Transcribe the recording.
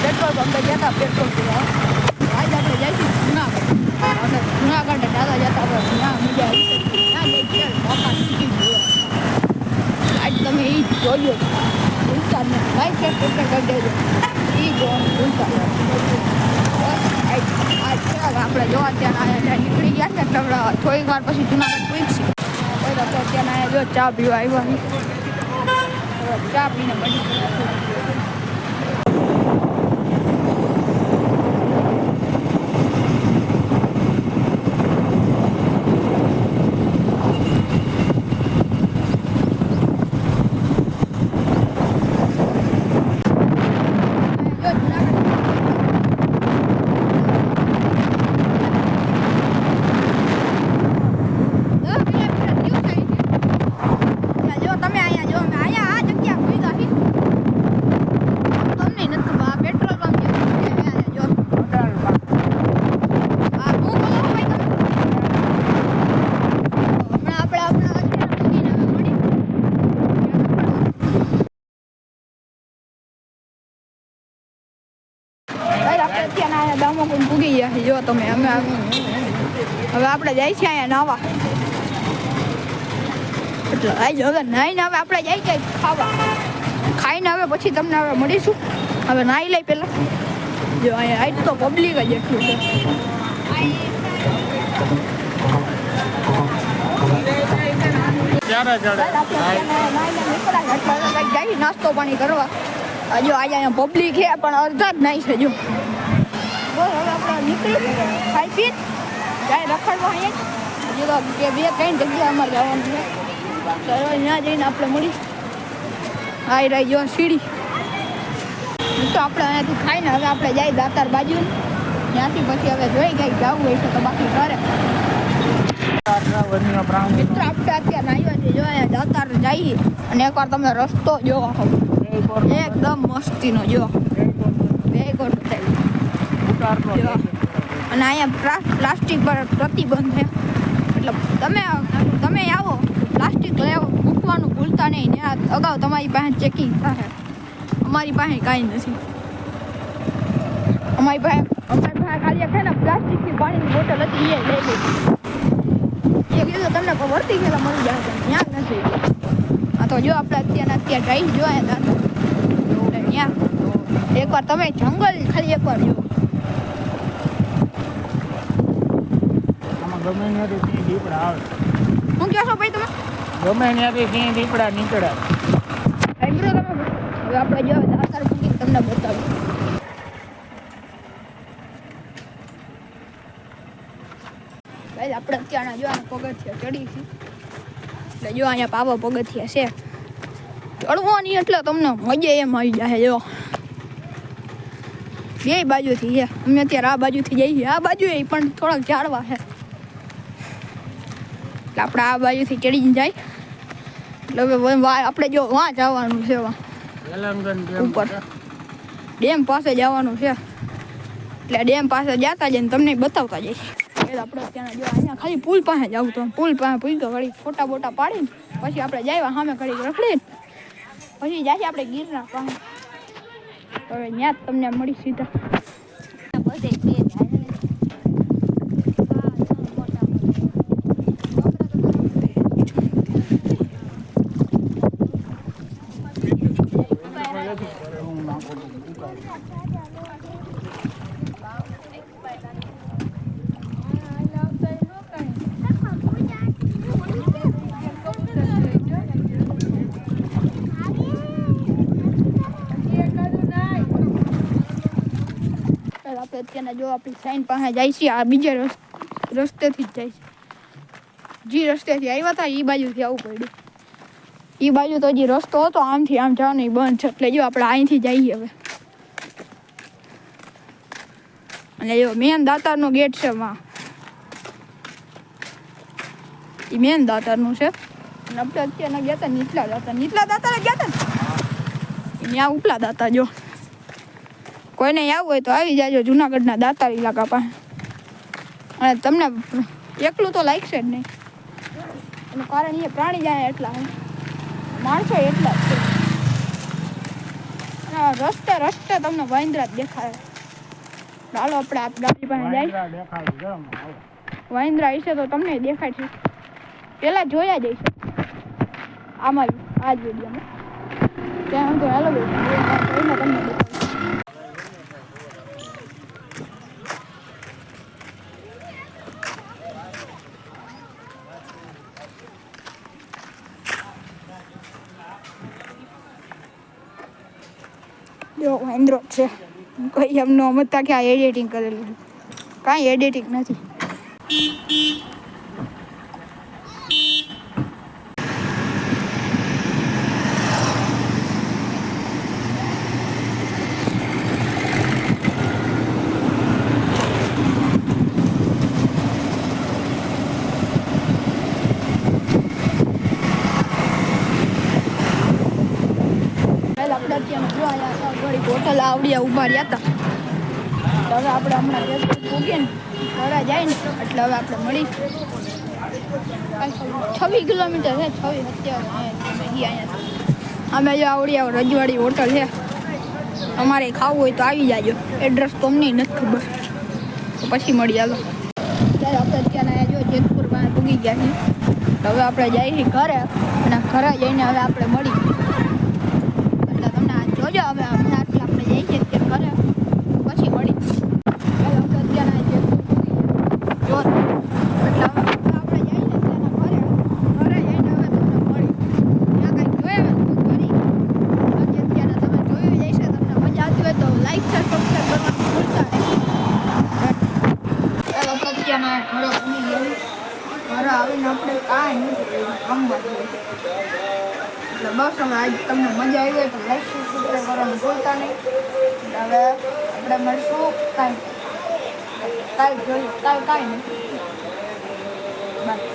Petrol પંપે ગયા હતા petrol પીવા. આજે આપણે જઈશું જુનાગઢ અને જુનાગઢ દાદા જતા આપણે ત્યાં મજા આવી ત્યાં જઈ છે મોકા શીખી ગયો. આજ તમે એ જોજો ભૂલતા લાઈક શેર કરી દેજો એ જોવાનું ભૂલતા. આપણે જોવા ત્યાં નીકળી ગયા ને એટલે થોડીક વાર પછી જુનાગઢ પૂછીએ. ત્યાં જો ચા પીવા આવ્યા ચા પીને બની પૂગી ગયા જો તમે અમે હવે આપણે જાય છે અહીંયા નાવા એટલે હવે નાઈને હવે આપણે જાય છે ખાવા ખાઈને હવે પછી તમને હવે મળીશું. હવે નાહી લઈ પેલા જો અહીંયા આજ તો પબ્લિક જ એટલું છે. જાય નાસ્તો પાણી કરવા જો આજે અહીંયા પબ્લિક છે પણ અડધા જ નહીં છે જો. હવે આપણે નીકળી ખાઈ પી જાય રખડવા અહીંયા કે બે ત્રણ જગ્યા અમારે જવાનું છે તો ત્યાં જઈને આપણે મળી આવી રહી જો સીડી તો આપણે અહીંયાથી ખાઈને હવે આપણે જાય દાતાર બાજુ ત્યાંથી પછી હવે જોઈ કંઈક જવું હોય છે તો બાકી કરે મિત્રો આપણે અત્યારે આવ્યા છીએ જો અહીંયા દાતાર જઈએ અને એકવાર તમે રસ્તો જોવો એકદમ મસ્તીનો જો બે કોટ અને અહીંયા પ્લાસ્ટિક પર પ્રતિબંધ છે એટલે તમે આવો પ્લાસ્ટિક મૂકવાનું ભૂલતા નહીં. ત્યાં અગાઉ તમારી પાસે ચેકિંગ થાય. અમારી પાસે કાંઈ નથી. અમારી પાસે ખાલી છે ને પ્લાસ્ટિકની પાણીની બોટલ હતી એ લઈ લીધી. એ કીધું તમને વર્તી ગયેલા મળી જાય ત્યાં નથી. હા તો જો આપણે અત્યારે જઈ જો ત્યાં એકવાર તમે જંગલ ખાલી એકવાર જો ગમે ત્યાંથી સિંહ દીપડા આવે. શું કહો છો ભાઈ તમે? ગમે ત્યાંથી સિંહ દીપડા નીકળે. હવે આપણે જો દાતાર પૂકી તમને બતાવું. ભાઈ આપણે અત્યારના જો પગથિયા ચડી છે એટલે જો અહીંયા પાવા પગથિયા છે ચડવાની એટલે તમને મજા એમ આવી જાય જો બે બાજુથી છે. અમે અત્યારે આ બાજુથી જઈએ આ બાજુ પણ થોડાક ઝાડવા છે એટલે આપણે આ બાજુથી ચડીને જાય એટલે હવે આપણે જો વાં જવાનું છે ઉપર ડેમ પાસે જવાનું છે એટલે ડેમ પાસે જતા જઈને તમને બતાવતા જઈએ. આપણે ત્યાં જો અહીંયા ખાલી પુલ પાસે જવું તો પુલ પાસે પૂછતો ઘડી ફોટા બોટા પાડીને પછી આપણે જાય સામે ઘડી રખડીને પછી જાય આપણે ગીરના પાસે હવે ત્યાં જ તમને મળી સીધા અત્યારના જો આપણી સાઈન પાસે જાય છે આ બીજા રસ્તેથી જ જાય છે. જે રસ્તેથી આવ્યા હતા એ બાજુથી આવવું પડ્યું. એ બાજુ તો હજી રસ્તો હતો આમથી આમ જવાનું બંધ છે એટલે જો આપણે અહીંથી જઈએ હવે. અને જો મેન દાતારનો ગેટ છે માં એ મેન દાતારનું છે. અને આપણે અત્યારના ગયા હતા નીચલા દાતાર ગયા હતા ને ત્યાં ઉપલા દાતા જો કોઈને આવવું હોય તો આવી જાજો જુનાગઢના દાતાર ઇલાકા પાસે. અને તમને એકલું તો લાગશે જ નહીં એનું કારણ એ પ્રાણી જાય એટલા હે, માણસો એટલા જ છે. અને રસ્તે રસ્તે તમને વાંદરા જ દેખાય. ચાલો આપણે આ ગાડી પાસે જાય. વાંદરા દેખાય છે આમાં. વાંદરા હશે તો તમને દેખાય છે. પેલા જોયા જ હશે આમાં આ જ વિડીયોમાં. ત્યાં તો હાલો તમને દેખાય. જો વાંદરો છે, કોઈ એમનો અમતા કે આ એડિટિંગ કરેલું છે. કાંઈ એડિટિંગ નથી. આપણે ત્યાં જોયા હતા ઘડી હોટલ આવડિયા ઉભા રહ્યા હતા. તો હવે આપણે હમણાં જેસપુર પૂગીએ ને ઘરે જાય ને એટલે હવે આપણે મળી 26 કિલોમીટર છે. 26 અહીંયા અમે જો આવડિયા રજવાડી હોટલ છે. તમારે ખાવું હોય તો આવી જાજો. એડ્રેસ તો અમને નથી ખબર, તો પછી મળી હાલો. ત્યારે આપણે અત્યારે જો જેતપુરમાં પૂગી ગયા છીએ. હવે આપણે જઈએ છીએ ઘરે અને ઘરે જઈને હવે આપણે મળી. જોજો હવે હમણાં આપણે જઈએ છીએ અત્યારે ઘરે, પછી મળી. આપણે અત્યારે જો એટલે હવે આપણે જઈએ અત્યારે ઘરે જઈને હવે તમને મળી. ત્યાં કંઈક જોયા કરી અત્યારે તમે જોયું જઈશે. તમને મજા આવતી હોય તો લાઈક છે સબસ્ક્રાઈબ કરવાનું ભૂલતા નહીં. ચાલો અત્યારે ઘરે ભૂલી ગયા. ઘરે આવીને આપણે કાંઈ નથી રમવા જોઈએ. એટલે બસ હવે આજ તમને મજા આવી હોય તો લાઈક સબસ્ક્રાઈબ કરવાનું ભૂલતા નહીં. હવે આપણે મળશું કાંઈ જોઈએ કાંઈ નહીં. બાય.